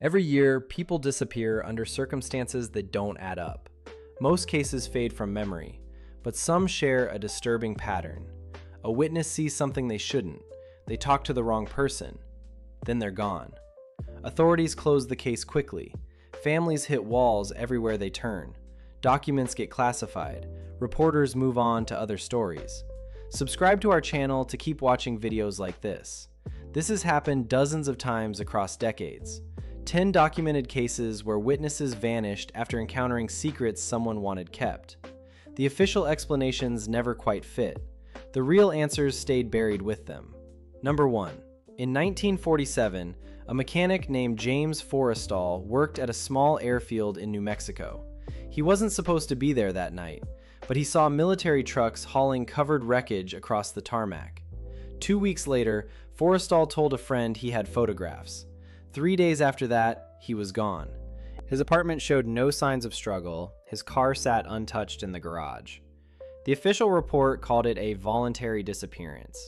Every year, people disappear under circumstances that don't add up. Most cases fade from memory, but some share a disturbing pattern. A witness sees something they shouldn't. They talk to the wrong person. Then they're gone. Authorities close the case quickly. Families hit walls everywhere they turn. Documents get classified. Reporters move on to other stories. Subscribe to our channel to keep watching videos like this. This has happened dozens of times across decades. 10 documented cases where witnesses vanished after encountering secrets someone wanted kept. The official explanations never quite fit. The real answers stayed buried with them. Number 1. In 1947, a mechanic named James Forrestal worked at a small airfield in New Mexico. He wasn't supposed to be there that night, but he saw military trucks hauling covered wreckage across the tarmac. 2 weeks later, Forrestal told a friend he had photographs. 3 days after that, he was gone. His apartment showed no signs of struggle. His car sat untouched in the garage. The official report called it a voluntary disappearance.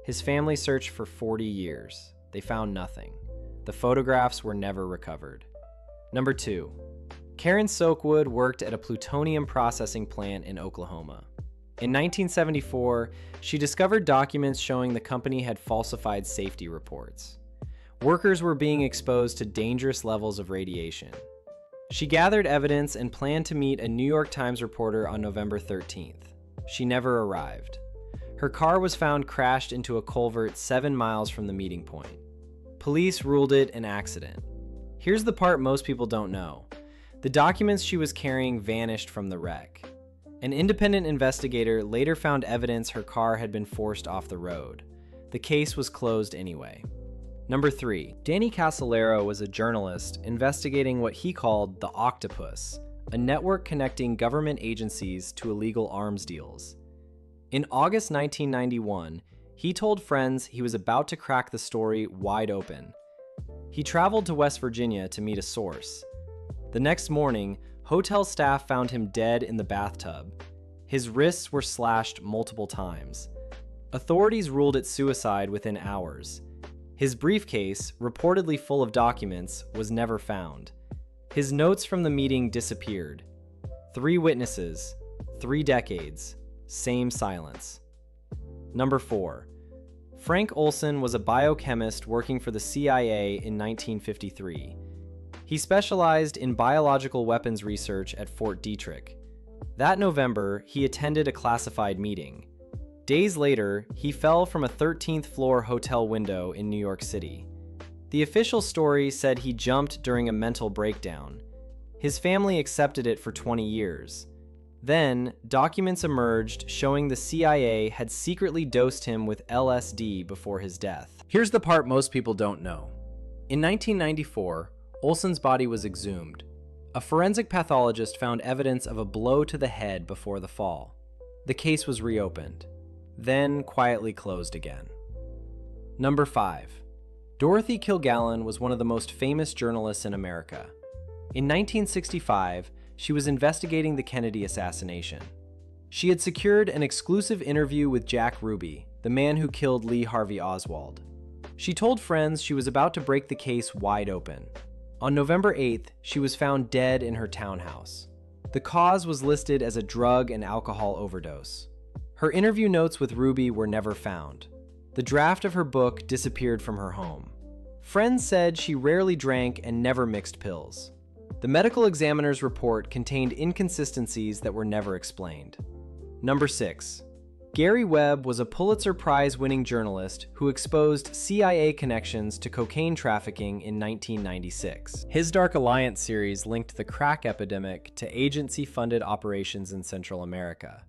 His family searched for 40 years. They found nothing. The photographs were never recovered. Number 2. Karen Soakwood worked at a plutonium processing plant in Oklahoma. In 1974, she discovered documents showing the company had falsified safety reports. Workers were being exposed to dangerous levels of radiation. She gathered evidence and planned to meet a New York Times reporter on November 13th. She never arrived. Her car was found crashed into a culvert 7 miles from the meeting point. Police ruled it an accident. Here's the part most people don't know. The documents she was carrying vanished from the wreck. An independent investigator later found evidence her car had been forced off the road. The case was closed anyway. Number 3. Danny Casolaro was a journalist investigating what he called the Octopus, a network connecting government agencies to illegal arms deals. In August 1991, he told friends he was about to crack the story wide open. He traveled to West Virginia to meet a source. The next morning, hotel staff found him dead in the bathtub. His wrists were slashed multiple times. Authorities ruled it suicide within hours. His briefcase, reportedly full of documents, was never found. His notes from the meeting disappeared. 3 witnesses, 3 decades, same silence. Number 4. Frank Olson was a biochemist working for the CIA in 1953. He specialized in biological weapons research at Fort Detrick. That November, he attended a classified meeting. Days later, he fell from a 13th floor hotel window in New York City. The official story said he jumped during a mental breakdown. His family accepted it for 20 years. Then, documents emerged showing the CIA had secretly dosed him with LSD before his death. Here's the part most people don't know. In 1994, Olson's body was exhumed. A forensic pathologist found evidence of a blow to the head before the fall. The case was reopened, then quietly closed again. Number 5. Dorothy Kilgallen was one of the most famous journalists in America. In 1965, she was investigating the Kennedy assassination. She had secured an exclusive interview with Jack Ruby, the man who killed Lee Harvey Oswald. She told friends she was about to break the case wide open. On November 8th, she was found dead in her townhouse. The cause was listed as a drug and alcohol overdose. Her interview notes with Ruby were never found. The draft of her book disappeared from her home. Friends said she rarely drank and never mixed pills. The medical examiner's report contained inconsistencies that were never explained. Number 6. Gary Webb was a Pulitzer Prize-winning journalist who exposed CIA connections to cocaine trafficking in 1996. His Dark Alliance series linked the crack epidemic to agency-funded operations in Central America.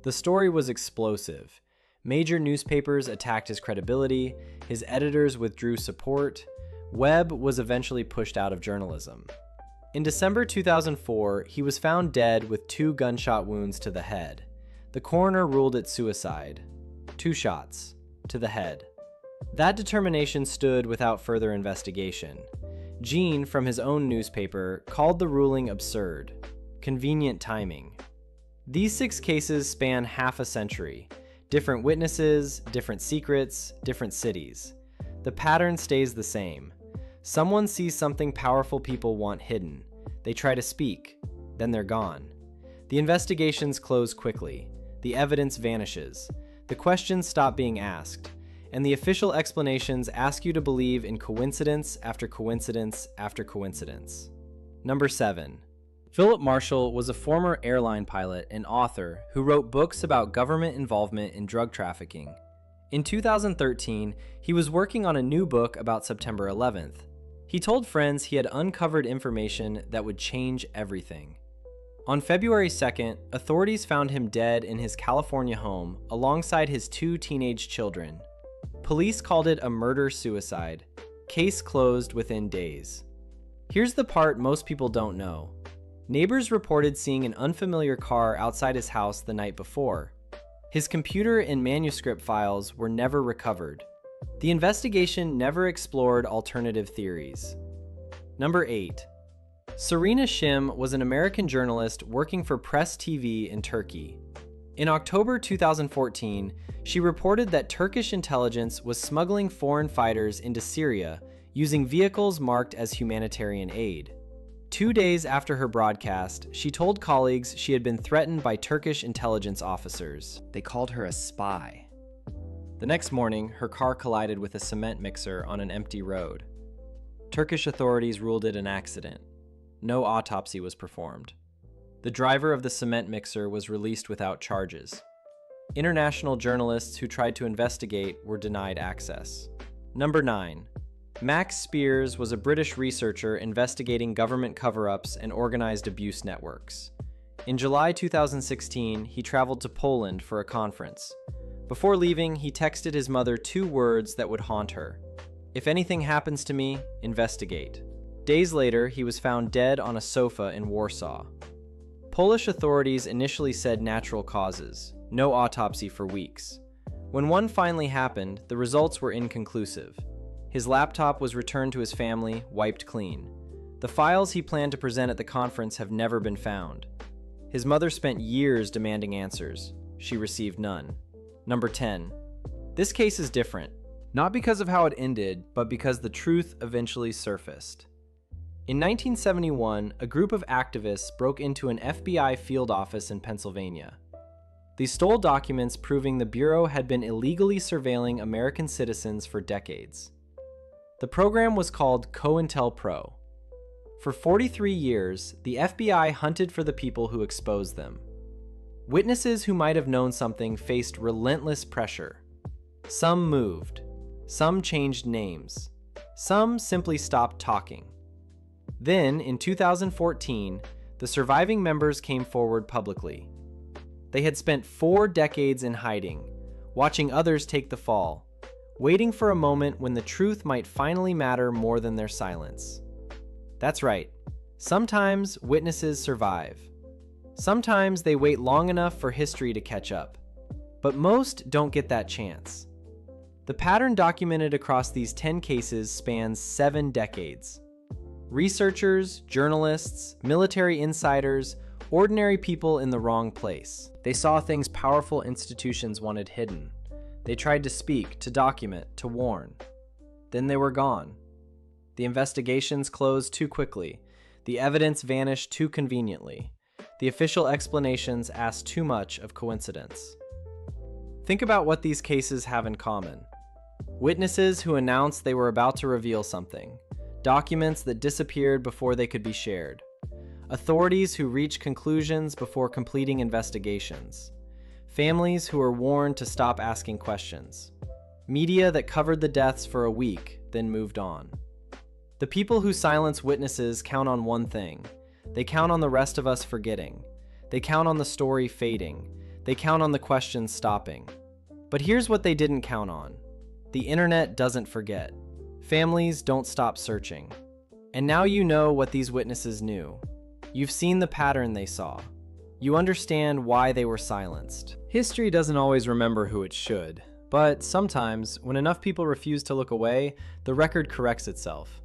The story was explosive. Major newspapers attacked his credibility, his editors withdrew support. Webb was eventually pushed out of journalism. In December 2004, he was found dead with 2 gunshot wounds to the head. The coroner ruled it suicide. 2 shots to the head. That determination stood without further investigation. Gene, from his own newspaper, called the ruling absurd. Convenient timing. These 6 cases span half a century. Different witnesses, different secrets, different cities. The pattern stays the same. Someone sees something powerful people want hidden. They try to speak, then they're gone. The investigations close quickly. The evidence vanishes. The questions stop being asked. And the official explanations ask you to believe in coincidence after coincidence after coincidence. Number 7. Philip Marshall was a former airline pilot and author who wrote books about government involvement in drug trafficking. In 2013, he was working on a new book about September 11th. He told friends he had uncovered information that would change everything. On February 2nd, authorities found him dead in his California home alongside his 2 teenage children. Police called it a murder-suicide. Case closed within days. Here's the part most people don't know. Neighbors reported seeing an unfamiliar car outside his house the night before. His computer and manuscript files were never recovered. The investigation never explored alternative theories. Number 8. Serena Shim was an American journalist working for Press TV in Turkey. In October 2014, she reported that Turkish intelligence was smuggling foreign fighters into Syria using vehicles marked as humanitarian aid. 2 days after her broadcast, she told colleagues she had been threatened by Turkish intelligence officers. They called her a spy. The next morning, her car collided with a cement mixer on an empty road. Turkish authorities ruled it an accident. No autopsy was performed. The driver of the cement mixer was released without charges. International journalists who tried to investigate were denied access. Number 9. Max Spears was a British researcher investigating government cover-ups and organized abuse networks. In July 2016, he traveled to Poland for a conference. Before leaving, he texted his mother 2 words that would haunt her. "If anything happens to me, investigate." Days later, he was found dead on a sofa in Warsaw. Polish authorities initially said natural causes, no autopsy for weeks. When one finally happened, the results were inconclusive. His laptop was returned to his family, wiped clean. The files he planned to present at the conference have never been found. His mother spent years demanding answers. She received none. Number 10. This case is different, not because of how it ended, but because the truth eventually surfaced. In 1971, a group of activists broke into an FBI field office in Pennsylvania. They stole documents proving the Bureau had been illegally surveilling American citizens for decades. The program was called COINTELPRO. For 43 years, the FBI hunted for the people who exposed them. Witnesses who might have known something faced relentless pressure. Some moved. Some changed names. Some simply stopped talking. Then, in 2014, the surviving members came forward publicly. They had spent 4 decades in hiding, watching others take the fall, waiting for a moment when the truth might finally matter more than their silence. That's right. Sometimes witnesses survive. Sometimes they wait long enough for history to catch up. But most don't get that chance. The pattern documented across these 10 cases spans 7 decades. Researchers, journalists, military insiders, ordinary people in the wrong place. They saw things powerful institutions wanted hidden. They tried to speak, to document, to warn. Then they were gone. The investigations closed too quickly. The evidence vanished too conveniently. The official explanations asked too much of coincidence. Think about what these cases have in common. Witnesses who announced they were about to reveal something. Documents that disappeared before they could be shared. Authorities who reached conclusions before completing investigations. Families who were warned to stop asking questions. Media that covered the deaths for a week, then moved on. The people who silence witnesses count on one thing. They count on the rest of us forgetting. They count on the story fading. They count on the questions stopping. But here's what they didn't count on. The internet doesn't forget. Families don't stop searching. And now you know what these witnesses knew. You've seen the pattern they saw. You understand why they were silenced. History doesn't always remember who it should, but sometimes, when enough people refuse to look away, the record corrects itself.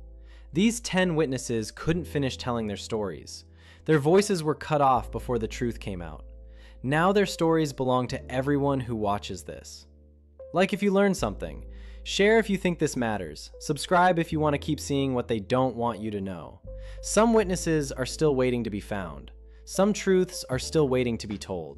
These 10 witnesses couldn't finish telling their stories. Their voices were cut off before the truth came out. Now their stories belong to everyone who watches this. Like if you learn something, Share if you think this matters. Subscribe if you want to keep seeing what they don't want you to know. Some witnesses are still waiting to be found. Some truths are still waiting to be told.